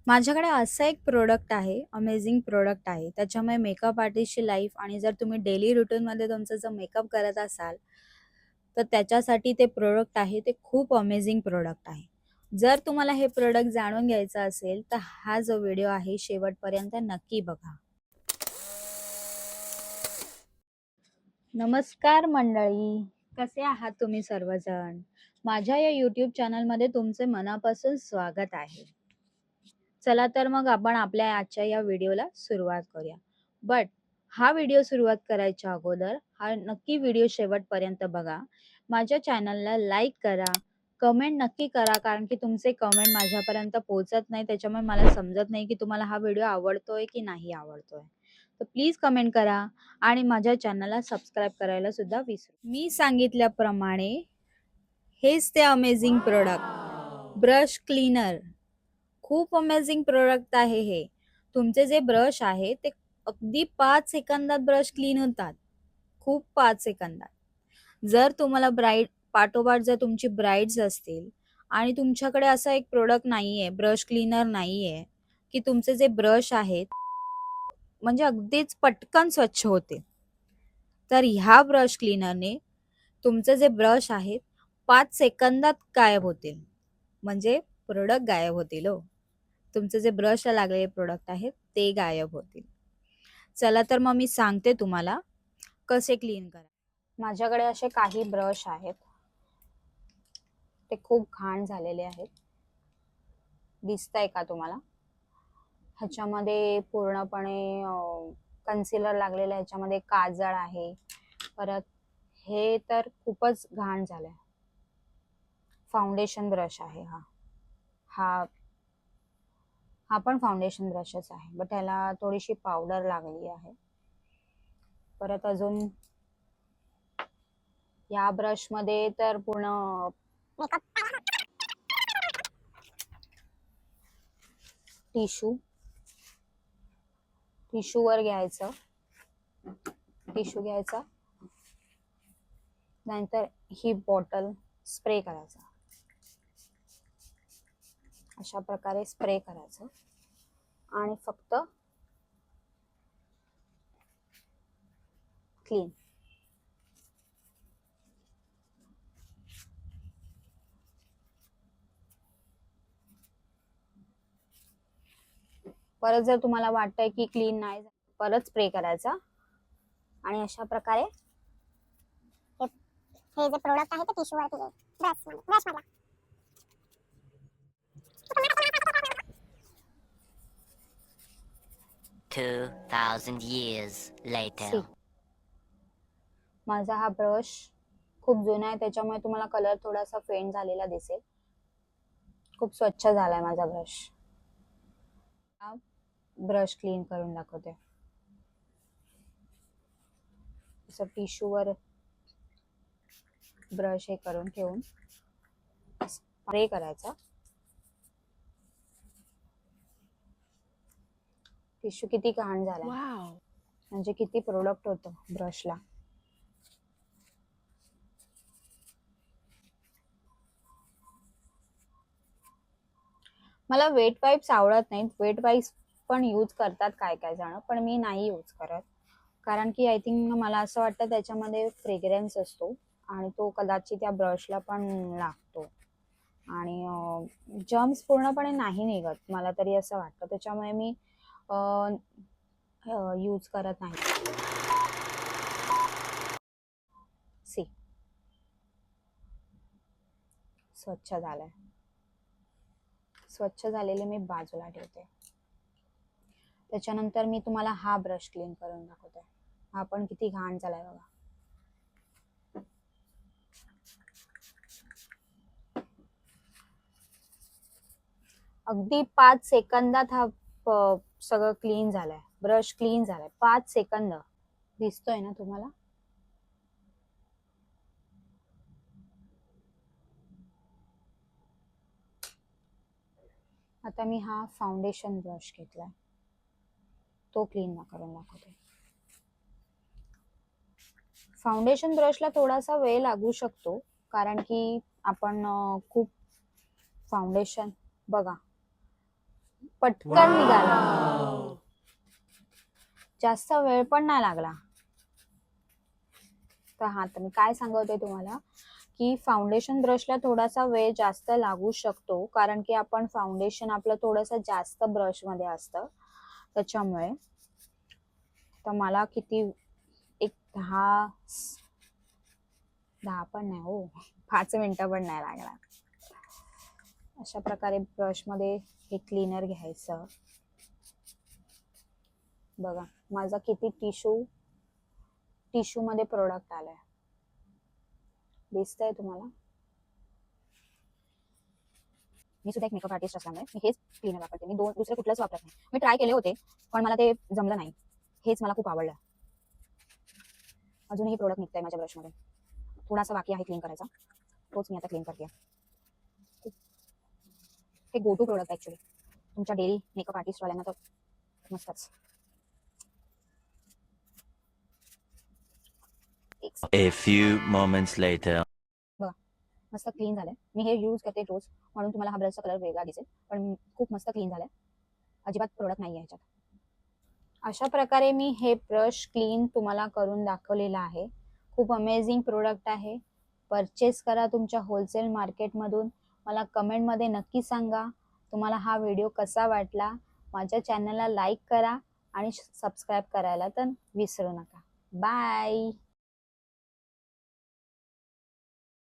माझ्याकडे असं एक प्रोडक्ट आहे, अमेझिंग प्रोडक्ट आहे. त्याच्यामुळे मेकअप आर्टिस्टची लाईफ आणि जर तुम्ही डेली रूटीनमध्ये तुमचा जर मेकअप करत असाल, तर त्याच्यासाठी ते प्रोडक्ट आहे, ते खूप अमेझिंग प्रोडक्ट आहे. जर तुम्हाला हे प्रोडक्ट जाणून घ्यायचं असेल, तर हा जो व्हिडिओ आहे शेवटपर्यंत नक्की बघा. नमस्कार मंडळी, कसे आहात तुम्ही सर्वजण? माझ्या या यूट्यूब चॅनलमध्ये तुमचे मनापासून स्वागत आहे. चला तर मग आपण आपल्या आजच्या या व्हिडिओला सुरुवात करूया. बट हा व्हिडिओ सुरुवात करायच्या अगोदर हा नक्की व्हिडिओ शेवटपर्यंत बघा. माझ्या चॅनलला लाईक करा, कमेंट नक्की करा कारण की तुमचे कमेंट माझ्यापर्यंत पोहोचत नाही त्याच्यामुळे मला समजत नाही की तुम्हाला हा व्हिडिओ आवडतोय की नाही आवडतोय. तर प्लीज कमेंट करा आणि माझ्या चॅनलला सबस्क्राईब करायला सुद्धा विसरू. मी सांगितल्याप्रमाणे हेच ते अमेझिंग प्रोडक्ट ब्रश क्लीनर. खूप अमेझिंग प्रोडक्ट आहे हे. तुमचे जे ब्रश आहे ते अगदी 5 सेकंदात ब्रश क्लीन होतात. खूप 5 सेकंदात. जर तुम्हाला पाठोपाठ जर तुमची ब्राईड्स असतील आणि तुमच्याकडे असा एक प्रोडक्ट नाहीये, ब्रश क्लीनर नाहीये, की तुमचे जे ब्रश आहेत म्हणजे अगदीच पटकन स्वच्छ होते. तर ह्या ब्रश क्लीनरने तुमचे जे ब्रश आहेत 5 सेकंदात गायब होतील. म्हणजे प्रोडक्ट गायब होतील हो. तुमचे जे ब्रशला लागलेले प्रोडक्ट आहेत ते गायब होतील. चला तर मग मी सांगते तुम्हाला कसे क्लीन करा. माझ्याकडे असे काही ब्रश आहेत. ते खूप घाण झालेले आहेत. दिसतंय का तुम्हाला? ह्याच्यामध्ये पूर्णपणे कन्सिलर लागलेलं आहे, ह्याच्यामध्ये काजळ आहे. परत हे तर खूपच घाण झालंय. फाउंडेशन ब्रश आहे हा. हा हा पण फाउंडेशन ब्रशच आहे, बट त्याला थोडीशी पावडर लागली आहे. परत अजून या ब्रश मध्ये तर पूर्ण टिश्यू टिश्यूवर घ्यायचं. टिश्यू घ्यायचा, नंतर ही बॉटल स्प्रे करायचा. अशा प्रकारे स्प्रे करायचं आणि फक्त क्लीन. परत जर तुम्हाला वाटतंय की क्लीन नाही, परत स्प्रे करायचा आणि अशा प्रकारे हे जे प्रोडक्ट आहे ते टिश्यू वरती ब्रश मधला 2,000 years later. सी. माझा हा ब्रश खूप जुना आहे त्याच्यामुळे तुम्हाला कलर थोडासा फेंट झालेला दिसेल. खूप स्वच्छ झालाय माझा ब्रश. ब्रश क्लीन करून दाखवते. असं टिश्यूवर ब्रश हे करून ठेवून स्प्रे करायचा. टिश्यू किती घाण झालाय. म्हणजे किती प्रोडक्ट होतं ब्रशला. मला वेट वाईप्स आवडत नाहीत. वेट वाईप्स पण यूज करतात काय काय जण, पण मी नाही यूज करत. कारण की आय थिंक मला असं वाटतं त्याच्यामध्ये फ्रेग्रन्स असतो आणि तो कदाचित त्या ब्रशला पण लागतो आणि जर्म्स पूर्णपणे नाही निघत, मला तरी असं वाटतं. त्याच्यामुळे मी यूज करत नाही. सी, स्वच्छ झालाय. स्वच्छ झालेले मी बाजूला ठेवते. त्याच्यानंतर मी तुम्हाला हा ब्रश क्लीन करून दाखवते. हा पण किती घाण झालाय बघा. अगदी 5 सेकंदात हा सगळं क्लीन झालंय. ब्रश क्लीन झालाय 5 सेकंद. दिसतोय ना तुम्हाला? आता मी हा फाउंडेशन ब्रश घेतलाय, तो क्लीन करून दाखवते. फाउंडेशन ब्रशला थोडासा वेळ लागू शकतो कारण की आपण खूप फाउंडेशन बघा पटकन निघाला. जास्त वेळ पण नाही लागला. तर हा तर मी काय सांगतोय तुम्हाला की फाउंडेशन ब्रशला थोडासा वेळ जास्त लागू शकतो, कारण की आपण फाउंडेशन आपलं थोडंसं जास्त ब्रश मध्ये असतं त्याच्यामुळे. तर मला किती एक 10 पण नाही हो, 5 मिनिटं पण नाही लागणार. अशा प्रकारे ब्रश मध्ये हे क्लीनर घ्यायचं. बघा माझा किती टिश्यू मध्ये प्रोडक्ट आलाय, दिसतंय तुम्हाला. मी सुद्धा एक मेकअप आर्टिस्ट असल्यामुळे मी हेच क्लीनर वापरते. मी दुसरे कुठलंच वापरत नाही. मी ट्राय केले होते पण मला ते जमलं नाही. हेच मला खूप आवडलं. अजूनही प्रोडक्ट निघतंय माझ्या ब्रशमध्ये. थोडासा बाकी आहे क्लीन करायचा, तोच मी आता क्लीन करते. हे गो टू प्रोडक्ट ऍक्च्युली तुमच्या डेली मेकअप आर्टिस्ट वाल्यांना तर मस्तच. A few moments later. बघा मस्त क्लीन झालंय. मी हे यूज करते रोज म्हणून तुम्हाला हा ब्रशचा कलर वेगळा दिसेल, पण खूप मस्त क्लीन झालाय. अजिबात प्रोडक्ट नाही आहे ह्याच्यात. अशा प्रकारे मी हे ब्रश क्लीन तुम्हाला करून दाखवलेला आहे. खूप अमेझिंग प्रोडक्ट आहे. परचेस करा तुमच्या होलसेल मार्केटमधून. मला कमेंटमध्ये नक्की सांगा तुम्हाला हा व्हिडिओ कसा वाटला. माझ्या चॅनलला लाईक करा आणि सबस्क्राईब करायला तर विसरू नका. बाय.